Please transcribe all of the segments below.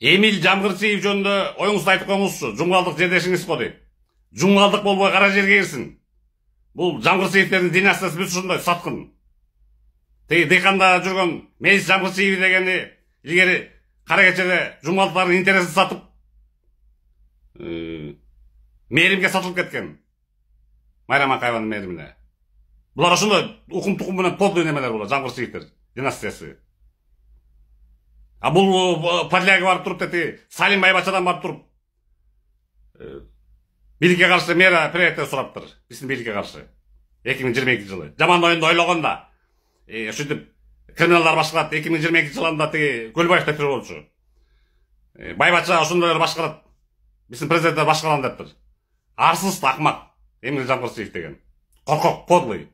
Эмил Жамгырсиев жөнүндө оюңузду айтып коюңузчу. Жумгалдык жердешиңиз го дейт. Жумгалдык болбой кара жерге кирсин. Бул Жамгырсиевтердин династиясы бүт ушундай саткын. Теги дыйканда жүргөн Мейис Жамгырсиев дегени илгери кара кечеде жумгалдыктардын интересин сатып мээримге сатылып кеткен. Майрам Акаеванын мээримине. Булар ошондой укум тукум менен подлый немелер булар, Жамгырсиевтер династиясы. А бул Подляга барып туруп дети, Салим Байбачадан барып туруп бийликке каршы мера проекттер сураптыр. Биздин бийликке каршы 2022 жылы. Жаман оюнду ойлогонда ушинтип криминалдар башкарат. 2022 жылында теги Көлбаев деп болчу. Байбача ошондойлор башкарат. Биздин президенттер башкарган дептир. Арсыз акмак Эмил Жамгырсиев деген. Коркок, подлый.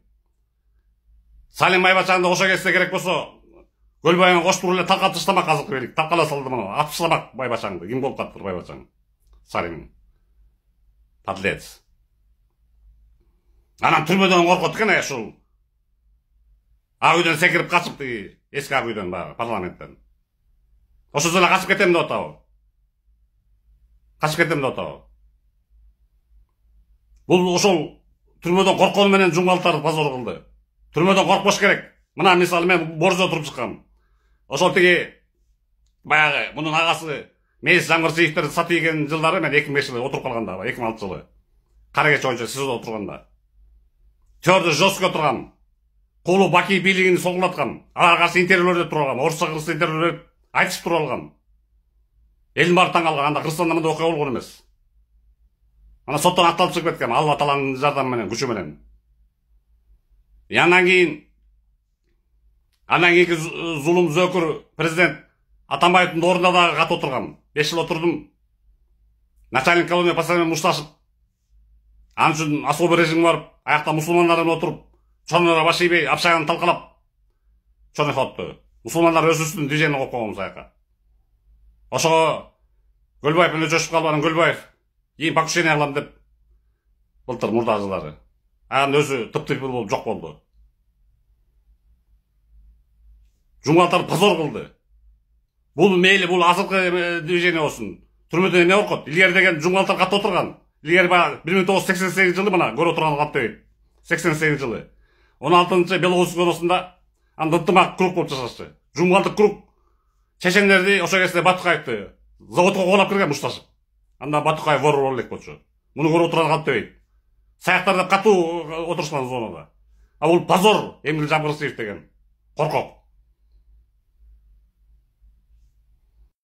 Салим Байбачаны ошо кезде керек болсо Көлбаевдин коштуруп эле талкалап таштамак азыркы бийлик. Талкала салды мына. Атып ташламак Байбачаңды. Ким болуп калыптыр Байбачаң? Салим. Подлец. Анан түрмөдөн коркот экен ушул. Ак үйдөн секирип качып тиги эски ак үйдөн баягы парламенттен. Ошол жерде качып кетем деп атабы? Качып кетем деп атабы? Бул ошол түрмөдөн коркону менен жумгалдыктарды позор кылды. Түрмөдөн коркпош керек. Мына мисалы мен боржо туруп чыккам. Ошол тиги баягы мунун агасы Мейис Жамгырсиевтердин саты экен жылдары мен 2005 жылы отуруп калганда, 2006 жылы. Кара кече боюнча СИЗОдо отурганда. Твердо жестко турган. Кулу Баки бийлигин согулаткан. Аларга каршы интервьюлөрдө туруп алган. Орусча кыргызча интервьюлөр айтышып туруп алган. Элдин баары таң калган. Анда Кыргызстанда мындай окуя болгон эмес. Ана соттон атталып чыгып кеткен. Алла Тааланын жардамы менен, күчү менен. Андан кийинки зулум зөкүр президент Атамбаевдин ордунда дагы кат отурган. 5 жыл отурдум. Начальник колония постоянно мушташып. Анын үчүн особый режим барып, аякта мусулмандар менен отуруп, Чорнора Башибей Апшаганы талкалап, Чорнохотто. Мусулмандар өзүбүздүн движение коюп койгонбуз аяка. Ошого Көлбаев менен жошуп калып, анан Көлбаев кийин покушение кылам деп былтыр мурда жылдары. Анан өзү тып-типыл болуп жок болду. Жумгалдыктар позор кылды. Бул мейли, бул азыркы движение болсун. Түрмөдөн эмне коркот? Илгери деген жумгалдыктар катта отурган. Илгери 1988 жылы мына көрүп отурган кат дейт. 88 жылы. 16-чы Белорусь коносунда андыктымак круг болуп жашашчы. Жумгалдык круг чечендерди ошо кезде Батукаевди заводко коолап кирген мушташып. Анда Батукаев вор болуп элек болчу. Муну көрүп отурган кат дейт. Саяктарда катуу отурушкан зонада. А бул позор Эмил Жамгырсиев деген. Коркок.